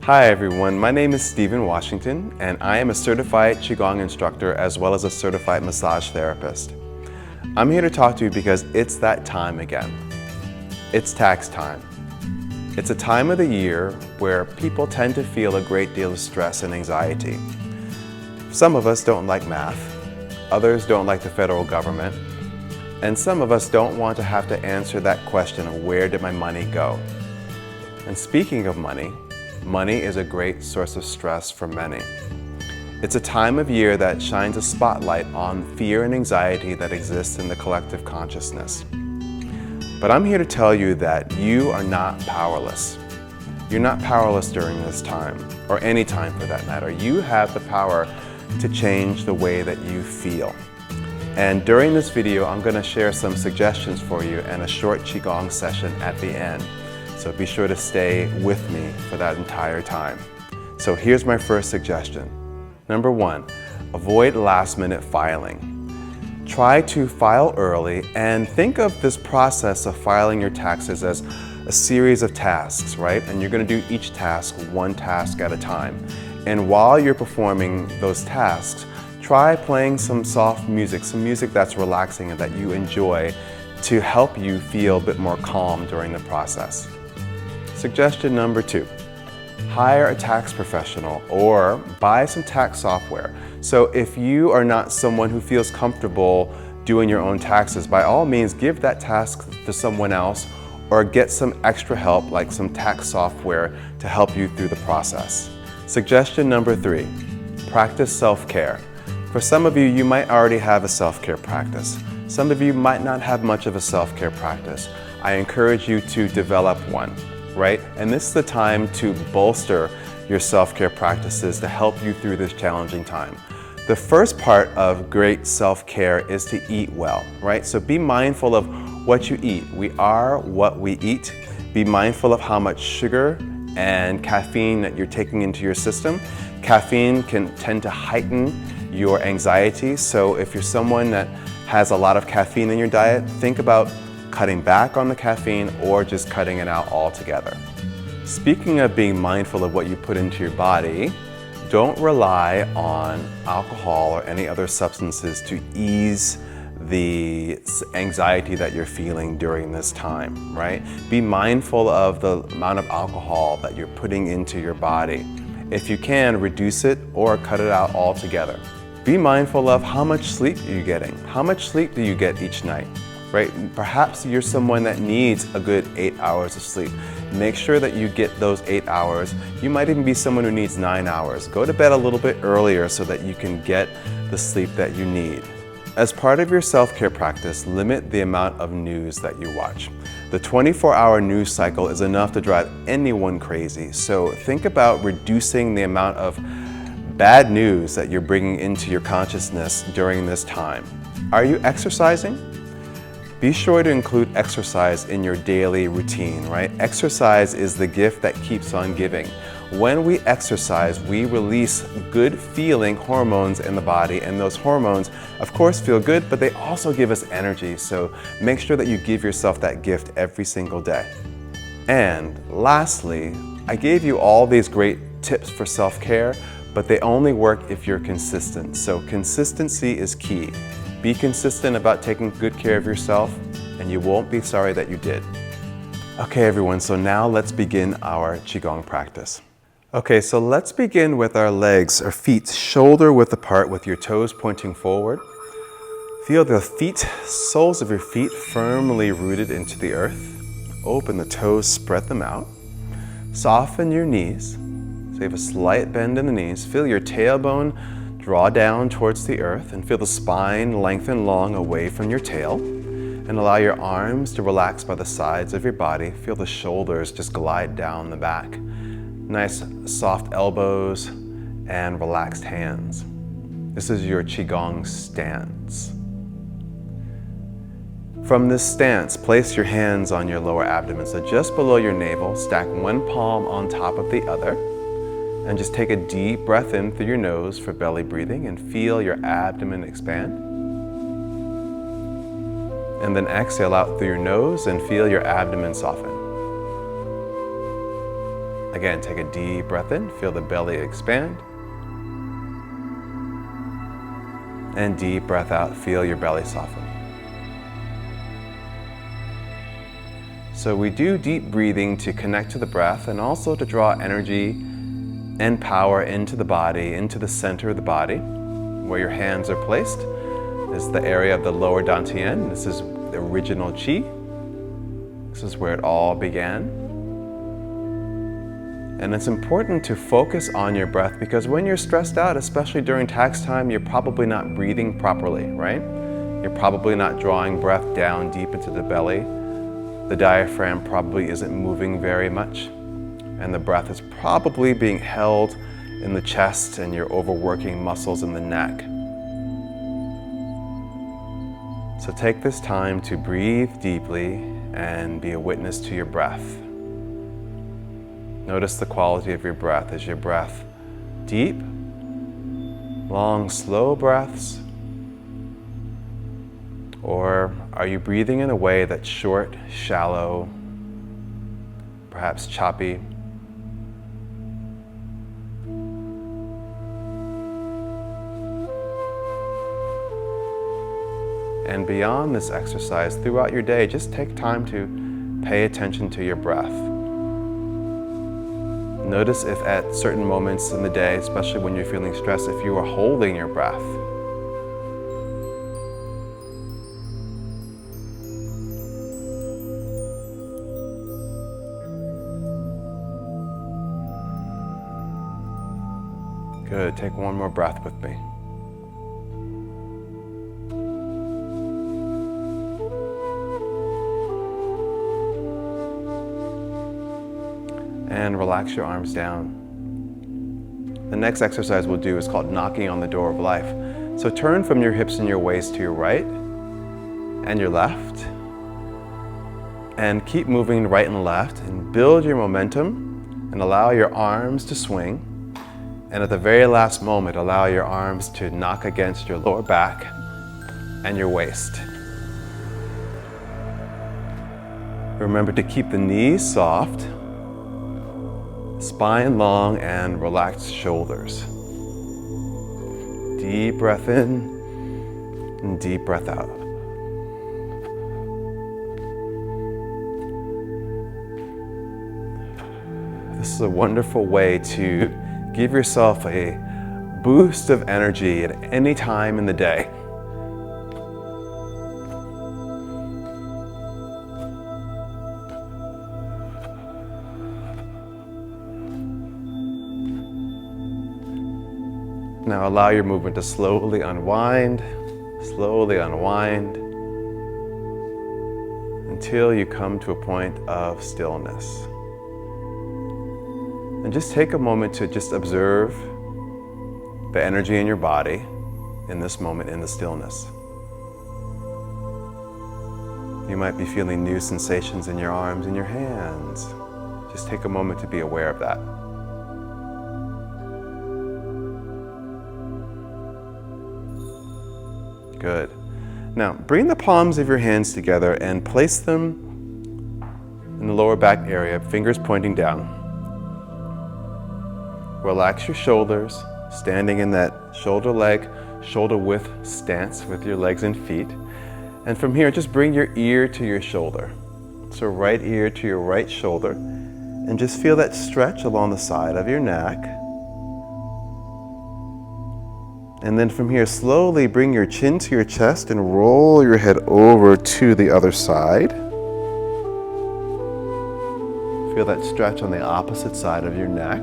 Hi everyone, my name is Stephen Washington and I am a certified Qigong instructor as well as a certified massage therapist. I'm here to talk to you because it's that time again. It's tax time. It's a time of the year where people tend to feel a great deal of stress and anxiety. Some of us don't like math, others don't like the federal government, and some of us don't want to have to answer that question of where did my money go? And speaking of money, money is a great source of stress for many. It's a time of year that shines a spotlight on fear and anxiety that exists in the collective consciousness. But I'm here to tell you that you are not powerless. You're not powerless during this time, or any time for that matter. You have the power to change the way that you feel. And during this video, I'm going to share some suggestions for you and a short Qigong session at the end. So be sure to stay with me for that entire time. So here's my first suggestion. Number 1, avoid last-minute filing. Try to file early and think of this process of filing your taxes as a series of tasks, right? And you're going to do each task one task at a time. And while you're performing those tasks, try playing some soft music, some music that's relaxing and that you enjoy to help you feel a bit more calm during the process. Suggestion number 2, hire a tax professional or buy some tax software. So if you are not someone who feels comfortable doing your own taxes, by all means give that task to someone else or get some extra help like some tax software to help you through the process. Suggestion number 3, practice self-care. For some of you, you might already have a self-care practice. Some of you might not have much of a self-care practice. I encourage you to develop one. Right? And this is the time to bolster your self-care practices to help you through this challenging time. The first part of great self-care is to eat well, right? So be mindful of what you eat. We are what we eat. Be mindful of how much sugar and caffeine that you're taking into your system. Caffeine can tend to heighten your anxiety. So if you're someone that has a lot of caffeine in your diet, think about cutting back on the caffeine or just cutting it out altogether. Speaking of being mindful of what you put into your body, don't rely on alcohol or any other substances to ease the anxiety that you're feeling during this time, right? Be mindful of the amount of alcohol that you're putting into your body. If you can, reduce it or cut it out altogether. Be mindful of how much sleep you're getting. How much sleep do you get each night? Right? Perhaps you're someone that needs a good 8 hours of sleep. Make sure that you get those 8 hours. You might even be someone who needs 9 hours. Go to bed a little bit earlier so that you can get the sleep that you need. As part of your self-care practice, limit the amount of news that you watch. The 24-hour news cycle is enough to drive anyone crazy. So think about reducing the amount of bad news that you're bringing into your consciousness during this time. Are you exercising? Be sure to include exercise in your daily routine, right? Exercise is the gift that keeps on giving. When we exercise, we release good feeling hormones in the body, and those hormones, of course, feel good, but they also give us energy. So make sure that you give yourself that gift every single day. And lastly, I gave you all these great tips for self-care, but they only work if you're consistent. So consistency is key. Be consistent about taking good care of yourself, and you won't be sorry that you did. Okay, everyone, so now let's begin our Qigong practice. Okay, so let's begin with our legs or feet shoulder width apart with your toes pointing forward. Feel the soles of your feet firmly rooted into the earth. Open the toes, spread them out. Soften your knees. So you have a slight bend in the knees. Feel your tailbone draw down towards the earth and feel the spine lengthen long away from your tail. And allow your arms to relax by the sides of your body. Feel the shoulders just glide down the back. Nice soft elbows and relaxed hands. This is your Qigong stance. From this stance, place your hands on your lower abdomen. So just below your navel, stack one palm on top of the other. And just take a deep breath in through your nose for belly breathing and feel your abdomen expand. And then exhale out through your nose and feel your abdomen soften. Again, take a deep breath in, feel the belly expand. And deep breath out, feel your belly soften. So we do deep breathing to connect to the breath and also to draw energy and power into the body, into the center of the body. Where your hands are placed is the area of the lower dantian. This is the original Qi. This is where it all began. And it's important to focus on your breath because when you're stressed out, especially during tax time, you're probably not breathing properly, right? You're probably not drawing breath down deep into the belly. The diaphragm probably isn't moving very much. And the breath is probably being held in the chest and you're overworking muscles in the neck. So take this time to breathe deeply and be a witness to your breath. Notice the quality of your breath. Is your breath deep, long, slow breaths? Or are you breathing in a way that's short, shallow, perhaps choppy? And beyond this exercise, throughout your day, just take time to pay attention to your breath. Notice if at certain moments in the day, especially when you're feeling stressed, if you are holding your breath. Good, take one more breath with me. And relax your arms down. The next exercise we'll do is called knocking on the door of life. So turn from your hips and your waist to your right and your left. And keep moving right and left and build your momentum and allow your arms to swing. And at the very last moment, allow your arms to knock against your lower back and your waist. Remember to keep the knees soft, spine long, and relaxed shoulders. Deep breath in and deep breath out. This is a wonderful way to give yourself a boost of energy at any time in the day. Now allow your movement to slowly unwind until you come to a point of stillness. And just take a moment to just observe the energy in your body in this moment in the stillness. You might be feeling new sensations in your arms and your hands. Just take a moment to be aware of that. Good. Now, bring the palms of your hands together and place them in the lower back area, fingers pointing down. Relax your shoulders, standing in that shoulder width stance with your legs and feet. And from here, just bring your ear to your shoulder. So right ear to your right shoulder, and just feel that stretch along the side of your neck. And then from here, slowly bring your chin to your chest and roll your head over to the other side. Feel that stretch on the opposite side of your neck.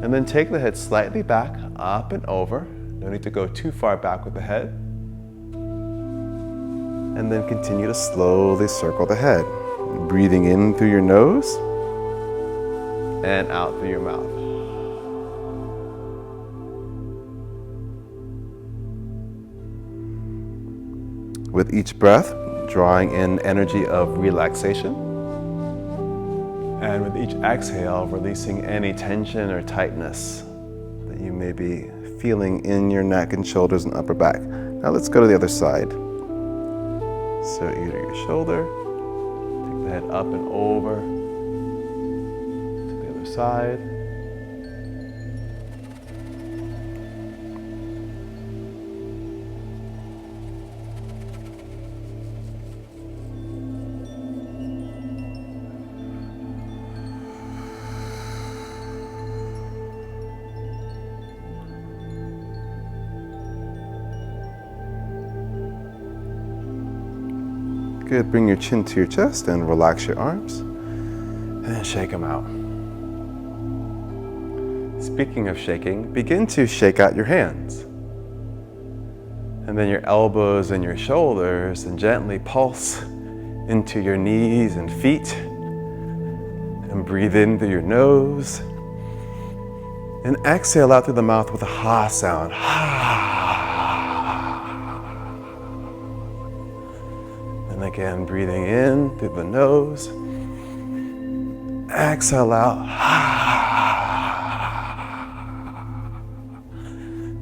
And then take the head slightly back, up and over. No need to go too far back with the head. And then continue to slowly circle the head. Breathing in through your nose and out through your mouth. With each breath, drawing in energy of relaxation. And with each exhale, releasing any tension or tightness that you may be feeling in your neck and shoulders and upper back. Now let's go to the other side. So ear to your shoulder, take the head up and over, side. Good, bring your chin to your chest and relax your arms and shake them out. Speaking of shaking, begin to shake out your hands. And then your elbows and your shoulders, and gently pulse into your knees and feet. And breathe in through your nose. And exhale out through the mouth with a ha sound. And again, breathing in through the nose. Exhale out.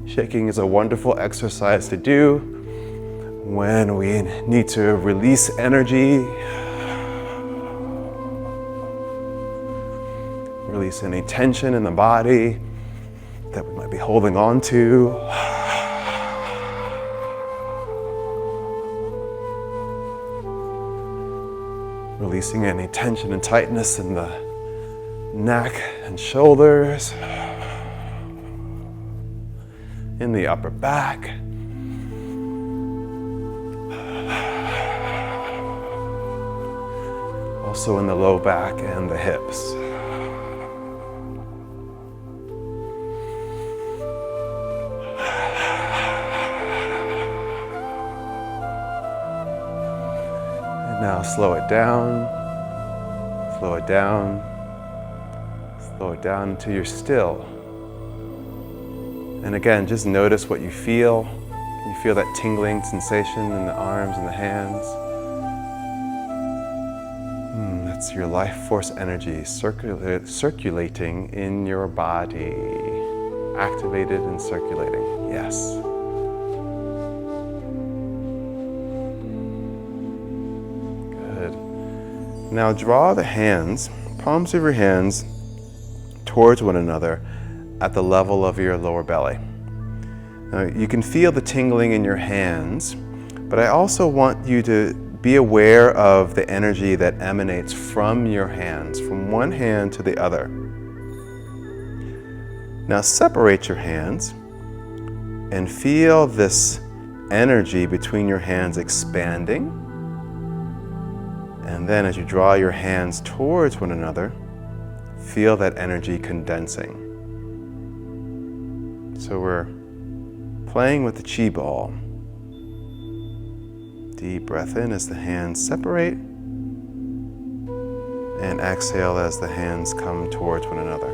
Shaking is a wonderful exercise to do when we need to release energy, release any tension in the body that we might be holding on to. Releasing any tension and tightness in the neck and shoulders, in the upper back. Also in the low back and the hips. And now slow it down, slow it down, slow it down until you're still. And again, just notice what you feel. You feel that tingling sensation in the arms and the hands. That's your life force energy circulating in your body. Activated and circulating, yes. Good. Now draw the hands, palms of your hands, towards one another at the level of your lower belly. Now, you can feel the tingling in your hands, but I also want you to be aware of the energy that emanates from your hands, from one hand to the other. Now separate your hands and feel this energy between your hands expanding. And then as you draw your hands towards one another, feel that energy condensing. So we're playing with the chi ball. Deep breath in as the hands separate, and exhale as the hands come towards one another.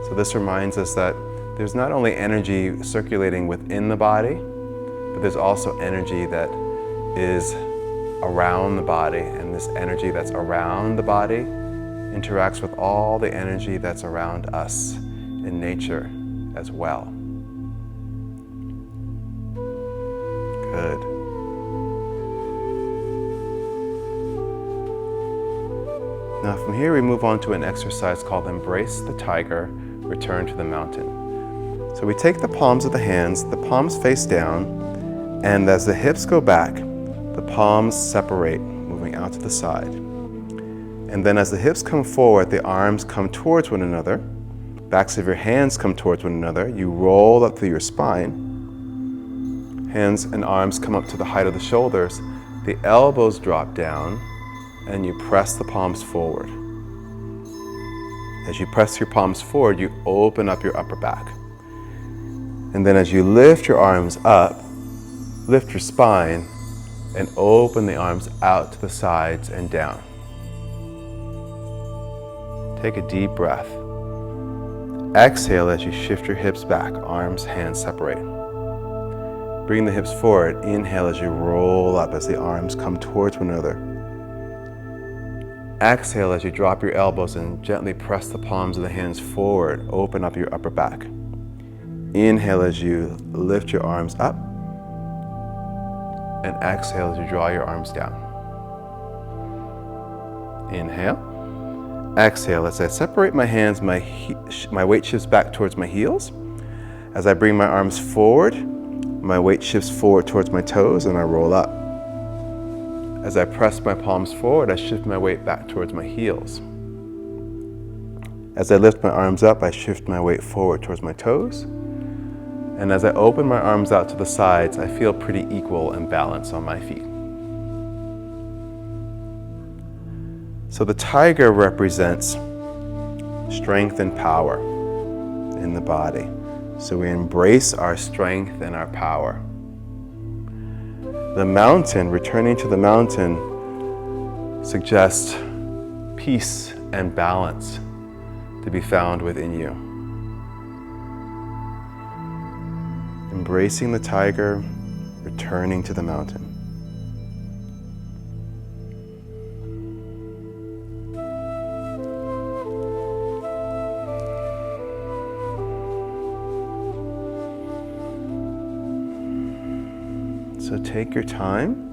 So this reminds us that there's not only energy circulating within the body, but there's also energy that is around the body, and this energy that's around the body interacts with all the energy that's around us in nature as well. Good. Now from here we move on to an exercise called Embrace the Tiger, Return to the Mountain. So we take the palms of the hands, the palms face down, and as the hips go back, the palms separate, moving out to the side. And then as the hips come forward, the arms come towards one another, backs of your hands come towards one another, you roll up through your spine, hands and arms come up to the height of the shoulders, the elbows drop down, and you press the palms forward. As you press your palms forward, you open up your upper back. And then as you lift your arms up, lift your spine, and open the arms out to the sides and down. Take a deep breath. Exhale as you shift your hips back, arms, hands separate. Bring the hips forward. Inhale as you roll up as the arms come towards one another. Exhale as you drop your elbows and gently press the palms of the hands forward. Open up your upper back. Inhale as you lift your arms up. And exhale as you draw your arms down. Inhale. Exhale. As I separate my hands, my weight shifts back towards my heels. As I bring my arms forward, my weight shifts forward towards my toes and I roll up. As I press my palms forward, I shift my weight back towards my heels. As I lift my arms up, I shift my weight forward towards my toes. And as I open my arms out to the sides, I feel pretty equal and balanced on my feet. So the tiger represents strength and power in the body. So we embrace our strength and our power. The mountain, returning to the mountain, suggests peace and balance to be found within you. Embracing the tiger, returning to the mountain. So take your time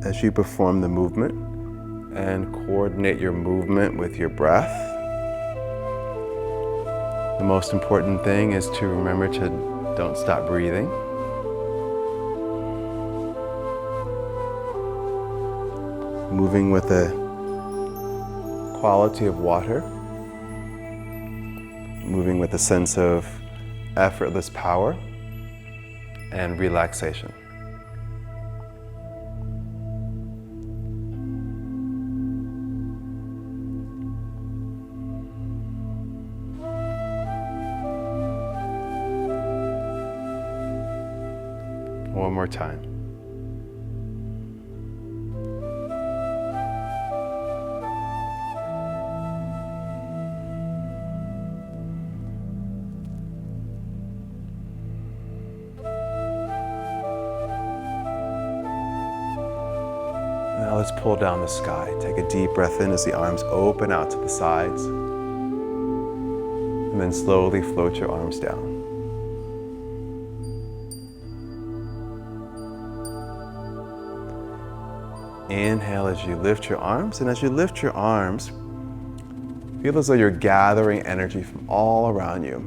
as you perform the movement and coordinate your movement with your breath. The most important thing is to remember to don't stop breathing. Moving with a quality of water. Moving with a sense of effortless power and relaxation. One more time. Now let's pull down the sky. Take a deep breath in as the arms open out to the sides. And then slowly float your arms down. Inhale as you lift your arms, and as you lift your arms, feel as though you're gathering energy from all around you.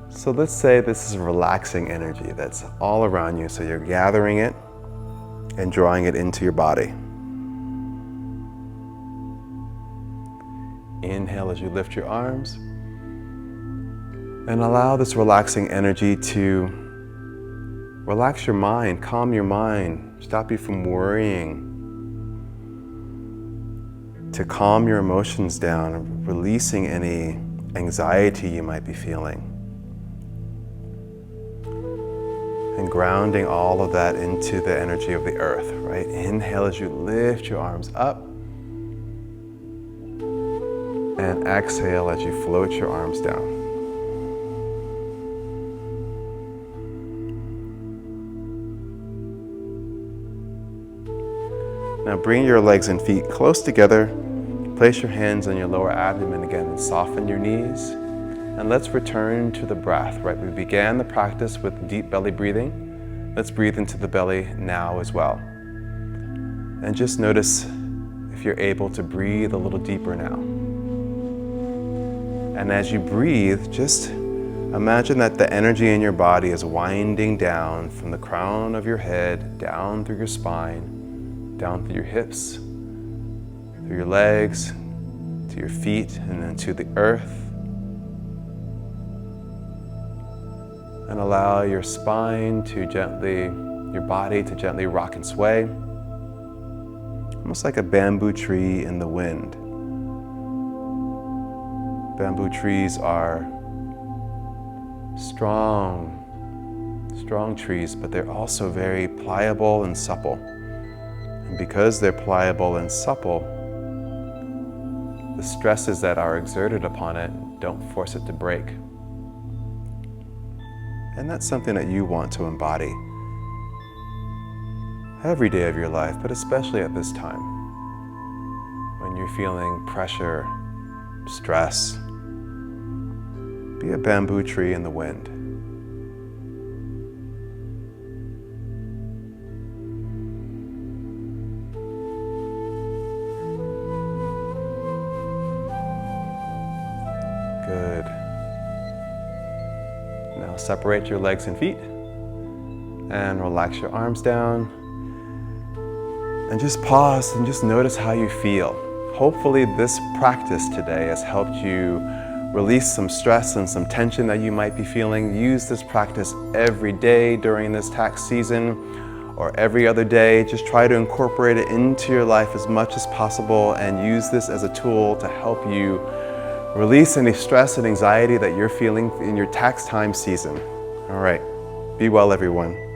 So let's say this is relaxing energy that's all around you, so you're gathering it and drawing it into your body. Inhale as you lift your arms, and allow this relaxing energy to relax your mind, calm your mind, stop you from worrying, to calm your emotions down, releasing any anxiety you might be feeling, and grounding all of that into the energy of the earth, right? Inhale as you lift your arms up, and exhale as you float your arms down. Now bring your legs and feet close together. Place your hands on your lower abdomen again and soften your knees. And let's return to the breath, right? We began the practice with deep belly breathing. Let's breathe into the belly now as well. And just notice if you're able to breathe a little deeper now. And as you breathe, just imagine that the energy in your body is winding down from the crown of your head, down through your spine, down through your hips, through your legs, to your feet, and then to the earth. And allow your spine to your body to gently rock and sway, almost like a bamboo tree in the wind. Bamboo trees are strong trees, but they're also very pliable and supple. And because they're pliable and supple, the stresses that are exerted upon it don't force it to break. And that's something that you want to embody every day of your life, but especially at this time, when you're feeling pressure, stress. Be a bamboo tree in the wind. separate your legs and feet and relax your arms down. And just pause and just notice how you feel. Hopefully this practice today has helped you release some stress and some tension that you might be feeling. Use this practice every day during this tax season or every other day. Just try to incorporate it into your life as much as possible and use this as a tool to help you release any stress and anxiety that you're feeling in your tax time season. All right, be well everyone.